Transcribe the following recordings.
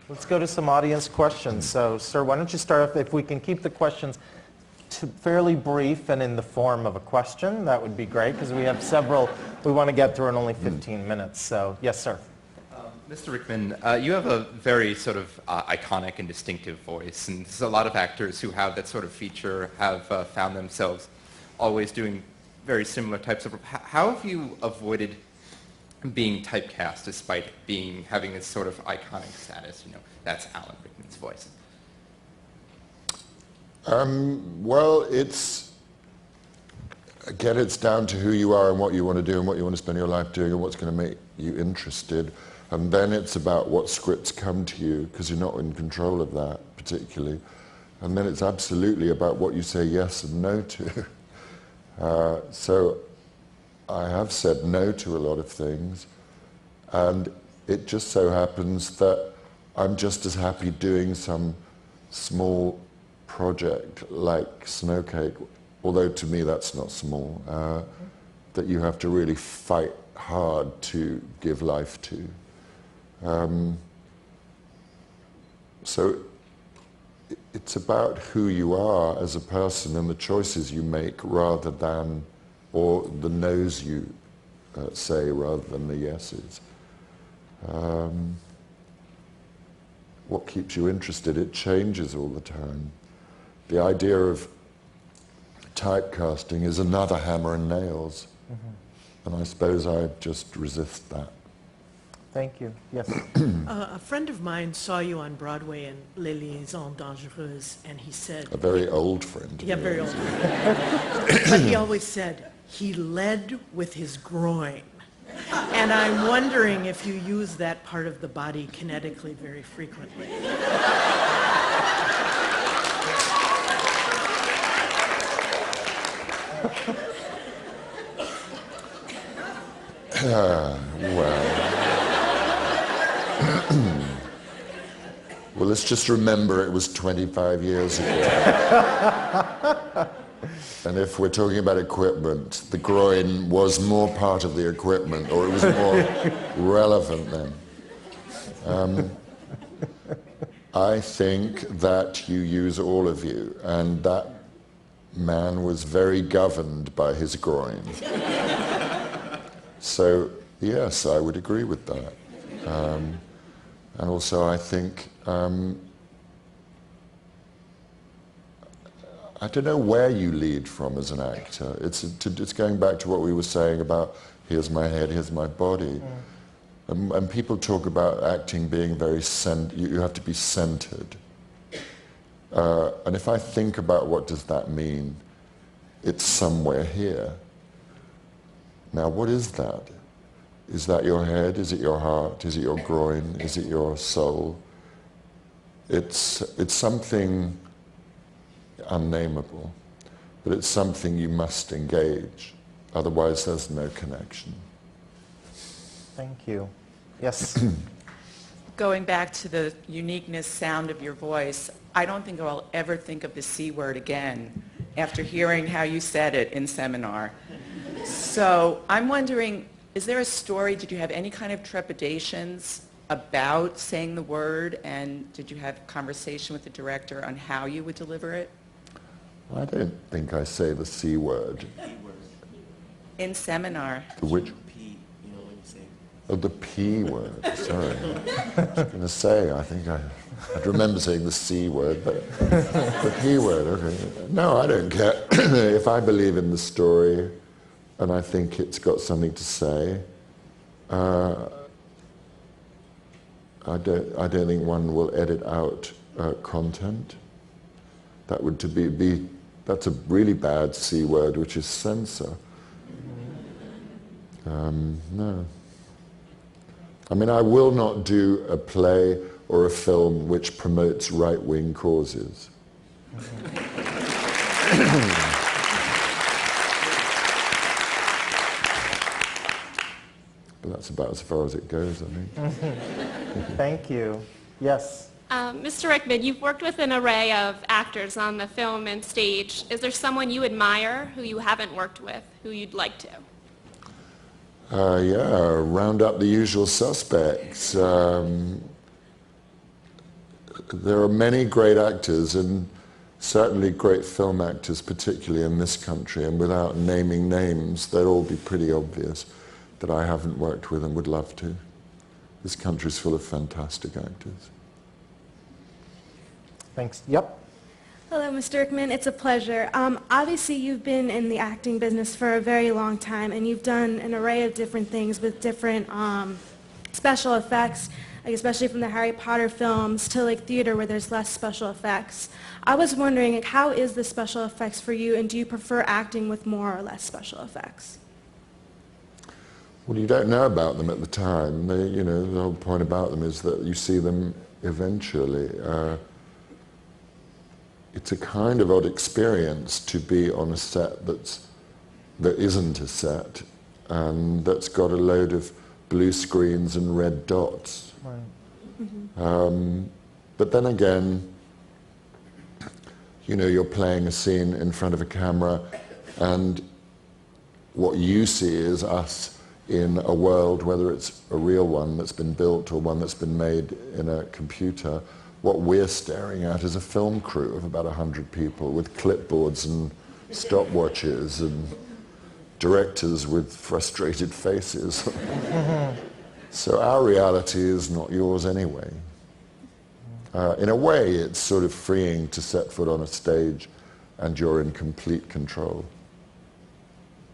Let's go to some audience questions. So, sir, why don't you start off? If we can keep the questions fairly brief and in the form of a question, that would be great, because we have several we want to get through in only 15 minutes. So, yes, sir. Mr. Rickman, you have a very sort of iconic and distinctive voice, and there's a lot of actors who have that sort of feature have found themselves always doing very similar types of... How have you avoided being typecast despite having this sort of iconic status? You know, that's Alan Rickman's voice. Well, again, it's down to who you are and what you want to do and what you want to spend your life doing and what's going to make you interested. And then it's about what scripts come to you, because you're not in control of that particularly. And then it's absolutely about what you say yes and no to. So I have said no to a lot of things, and it just so happens that I'm just as happy doing some small project like Snowcake, although to me that's not small, that you have to really fight hard to give life to. So it's about who you are as a person and the choices you make rather than, or the no's you say rather than the yeses. What keeps you interested? It changes all the time. The idea of typecasting is another hammer and nails, and I suppose I just resist that. Thank you. Yes. A friend of mine saw you on Broadway in Les Liaisons Dangereuses, and he said... A very old friend. Yeah, very old friend. But he always said, he led with his groin. And I'm wondering if you use that part of the body kinetically very frequently. Well, let's just remember it was 25 years ago. And if we're talking about equipment, the groin was more part of the equipment, or it was more relevant then. I think that you use all of you, and that man was very governed by his groin. So, yes, I would agree with that. And also I think, I don't know where you lead from as an actor. It's going back to what we were saying about here's my head, here's my body. And people talk about acting being very you have to be centered. And if I think about what does that mean, it's somewhere here. Now, what is that? Is that your head? Is it your heart? Is it your groin? Is it your soul? It's something unnameable, but it's something you must engage. Otherwise, there's no connection. Thank you. Yes. Going back to the uniqueness sound of your voice, I don't think I'll ever think of the C word again after hearing how you said it in seminar. So I'm wondering, is there a story, did you have any kind of trepidations about saying the word, and did you have conversation with the director on how you would deliver it? I don't think I say the C word. In seminar. The which? Oh, the P word, sorry. I was going to say, I think I'd remember saying the C word, but the P word, okay. No, I don't care. If I believe in the story and I think it's got something to say, I don't think one will edit out content. That would that's a really bad C word, which is censor. No. I mean, I will not do a play or a film which promotes right-wing causes. But that's about as far as it goes, I think. Thank you. Yes. Mr. Rickman, you've worked with an array of actors on the film and stage. Is there someone you admire who you haven't worked with, who you'd like to? Yeah, round up the usual suspects. there are many great actors, and certainly great film actors, particularly in this country, and without naming names, they'd all be pretty obvious that I haven't worked with and would love to. This country's full of fantastic actors. Thanks. Yep. Hello, Mr. Rickman. It's a pleasure. Obviously, you've been in the acting business for a very long time, and you've done an array of different things with different special effects, like especially from the Harry Potter films to like theater where there's less special effects. I was wondering, like, how is the special effects for you, and do you prefer acting with more or less special effects? Well, you don't know about them at the time. They, you know, the whole point about them is that you see them eventually. It's a kind of odd experience to be on a set that isn't a set, and that's got a load of blue screens and red dots. Right. Mm-hmm. But then again, you know, you're playing a scene in front of a camera, and what you see is us in a world, whether it's a real one that's been built or one that's been made in a computer. What we're staring at is a film crew of about 100 people with clipboards and stopwatches and directors with frustrated faces. So our reality is not yours anyway. In a way, it's sort of freeing to set foot on a stage and you're in complete control,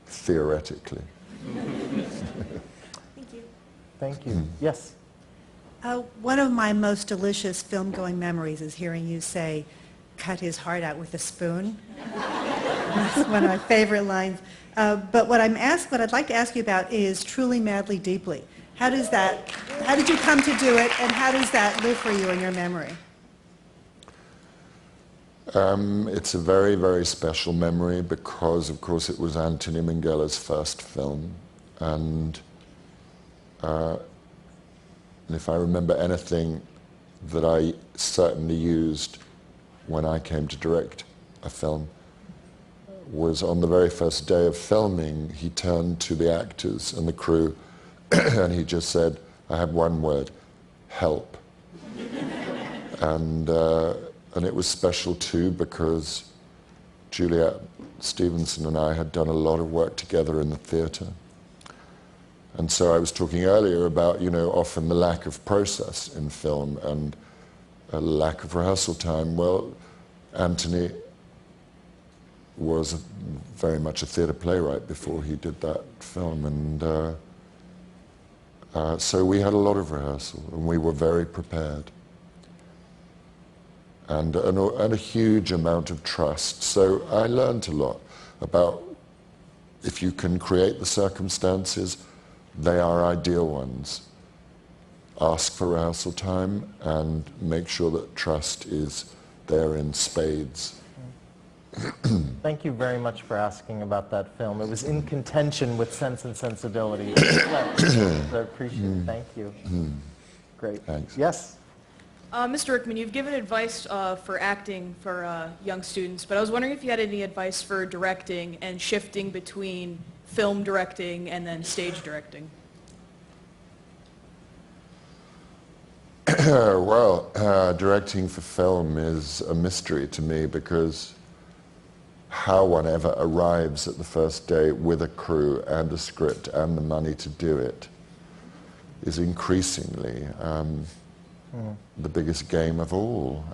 theoretically. Thank you. Thank you. Yes. One of my most delicious film-going memories is hearing you say, "cut his heart out with a spoon." That's one of my favorite lines. But what I'd like to ask you about is Truly, Madly, Deeply. How did you come to do it, and how does that live for you in your memory? It's a very, very special memory because, of course, it was Anthony Minghella's first film, and if I remember anything that I certainly used when I came to direct a film was on the very first day of filming, he turned to the actors and the crew and he just said, "I have one word, help." And it was special too because Juliet Stevenson and I had done a lot of work together in the theatre. And so I was talking earlier about, you know, often the lack of process in film and a lack of rehearsal time. Well, Anthony was very much a theatre playwright before he did that film, and so we had a lot of rehearsal, and we were very prepared. And a huge amount of trust. So I learned a lot about if you can create the circumstances, they are ideal ones. Ask for rehearsal time and make sure that trust is there in spades. Thank you very much for asking about that film. It was in contention with Sense and Sensibility. I appreciate it. Thank you. Great. Thanks. Yes? Mr. Rickman, you've given advice for acting for young students, but I was wondering if you had any advice for directing and shifting between film directing and then stage directing. Well, directing for film is a mystery to me because how one ever arrives at the first day with a crew and a script and the money to do it is increasingly the biggest game of all.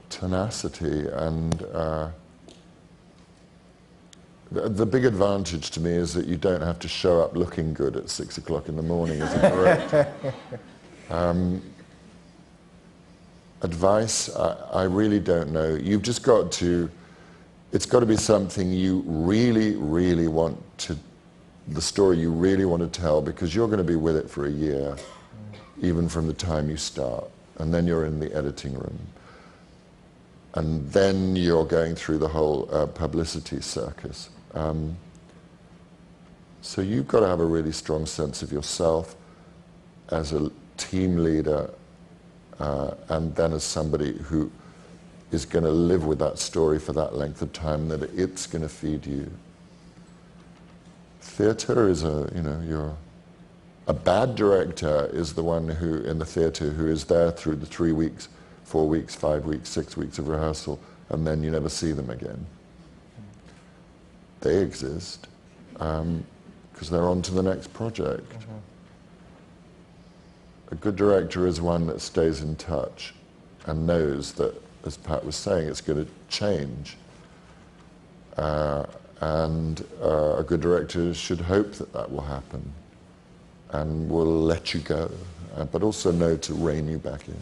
Tenacity and the big advantage to me is that you don't have to show up looking good at 6 o'clock in the morning as a director. Advice, I really don't know. You've just got to, it's got to be something you really, really want to, the story you really want to tell, because you're going to be with it for a year, even from the time you start. And then you're in the editing room. And then you're going through the whole publicity circus. So you've got to have a really strong sense of yourself as a team leader, and then as somebody who is going to live with that story for that length of time, that it's going to feed you. Theatre is A bad director is the one who, in the theatre, who is there through the 3 weeks, 4 weeks, 5 weeks, 6 weeks of rehearsal, and then you never see them again. They exist because they're on to the next project. A good director is one that stays in touch and knows that, as Pat was saying, it's going to change. And a good director should hope that that will happen and will let you go, but also know to rein you back in.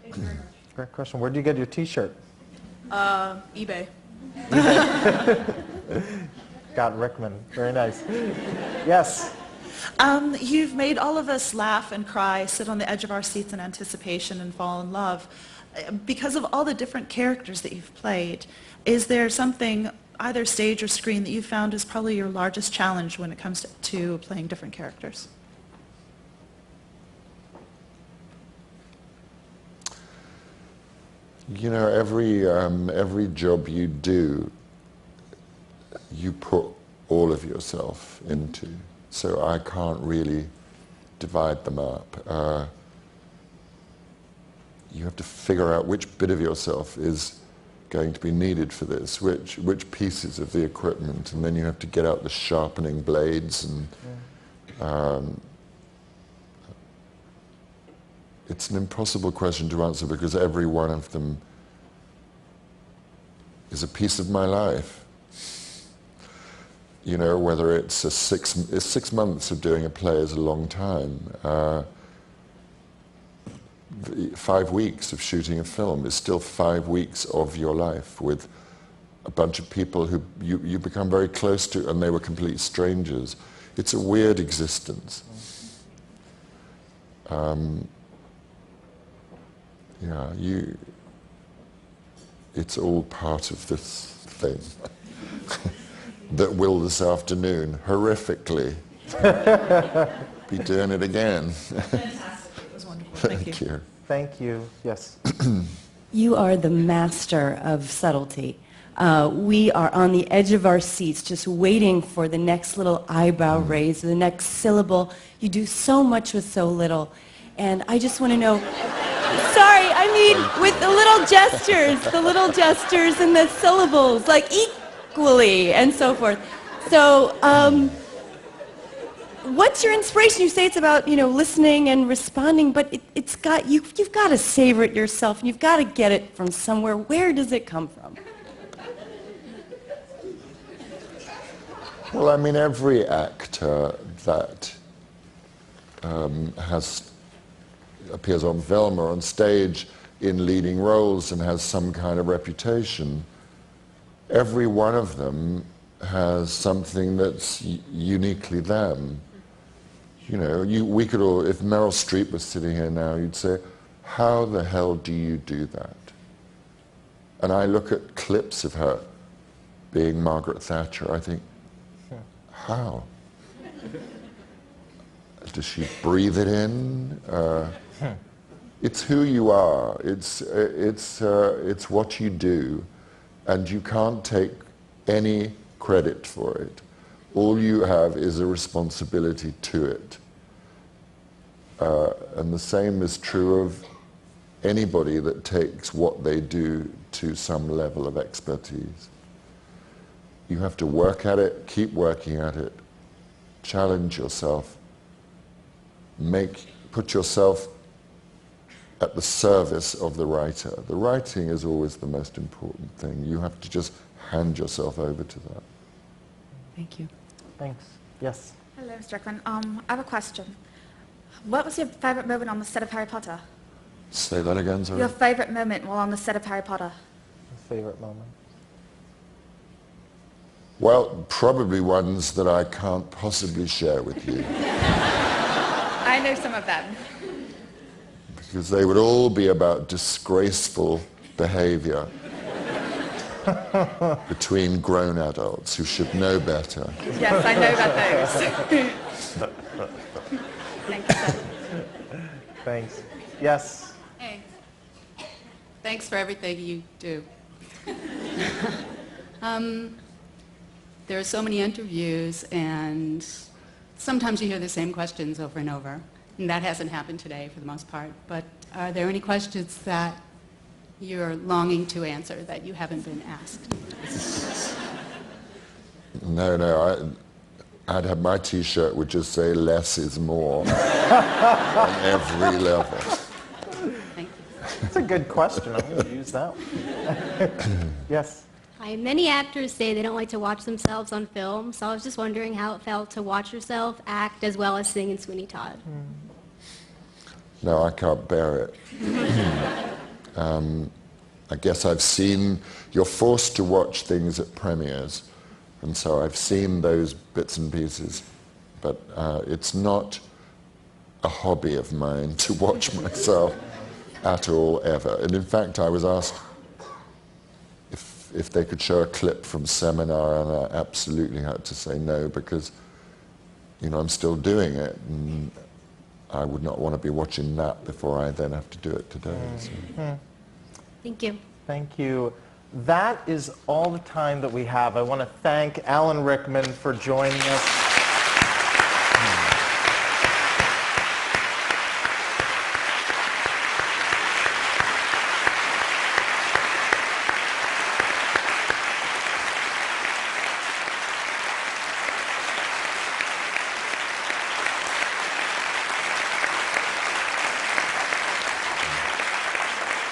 Thank you very much. Great question. Where do you get your T-shirt? eBay. Scott Rickman. Very nice. Yes. You've made all of us laugh and cry, sit on the edge of our seats in anticipation and fall in love. Because of all the different characters that you've played, is there something, either stage or screen, that you found is probably your largest challenge when it comes to playing different characters? You know, every job you do, you put all of yourself into. So I can't really divide them up. You have to figure out which bit of yourself is going to be needed for this, which pieces of the equipment, and then you have to get out the sharpening blades, and it's an impossible question to answer because every one of them is a piece of my life. You know, whether it's 6 months of doing a play is a long time. 5 weeks of shooting a film is still 5 weeks of your life with a bunch of people who you become very close to and they were complete strangers. It's a weird existence. Yeah, it's all part of this thing that will this afternoon, horrifically, be doing it again. Fantastic. It was wonderful. Thank you. Thank you. Yes. You are the master of subtlety. We are on the edge of our seats just waiting for the next little eyebrow raise, the next syllable. You do so much with so little. And I just want to know, sorry, I mean with the little gestures and the syllables, like equally and so forth. So what's your inspiration? You say it's about, listening and responding, but it's got, you've got to savor it yourself, and you've got to get it from somewhere. Where does it come from? Well, I mean, every actor that appears on film or on stage in leading roles and has some kind of reputation, every one of them has something that's uniquely them. You know, we could all, if Meryl Streep was sitting here now, you'd say, how the hell do you do that? And I look at clips of her being Margaret Thatcher, I think, how? Does she breathe it in? It's who you are. It's what you do, and you can't take any credit for it. All you have is a responsibility to it. And the same is true of anybody that takes what they do to some level of expertise. You have to work at it, keep working at it, challenge yourself, put yourself at the service of the writer. The writing is always the most important thing. You have to just hand yourself over to that. Thank you. Thanks. Yes. Hello, Mr. Rickman. I have a question. What was your favorite moment on the set of Harry Potter? Say that again, sorry. Your favorite moment while on the set of Harry Potter? Favorite moment? Well, probably ones that I can't possibly share with you. I know some of them. Because they would all be about disgraceful behavior between grown adults who should know better. Yes, I know about those. Thank you, sir. Thanks. Yes. Hey. Thanks for everything you do. There are so many interviews, and sometimes you hear the same questions over and over, and that hasn't happened today for the most part. But are there any questions that you're longing to answer that you haven't been asked? No, I'd have my T-shirt would just say "less is more" on every level. Thank you. That's a good question. I'm going to use that one. Yes. Hi. Many actors say they don't like to watch themselves on film, so I was just wondering how it felt to watch yourself act as well as sing in Sweeney Todd. No, I can't bear it. I guess you're forced to watch things at premieres, and so I've seen those bits and pieces, but it's not a hobby of mine to watch myself at all, ever. And in fact, I was asked if they could show a clip from Seminar, and I absolutely had to say no, because, I'm still doing it, and I would not want to be watching that before I then have to do it today. So. Thank you. Thank you. That is all the time that we have. I want to thank Alan Rickman for joining us.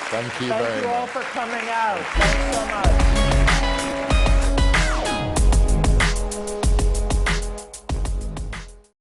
Thank you very much. Thank you all for coming out. Thanks so much.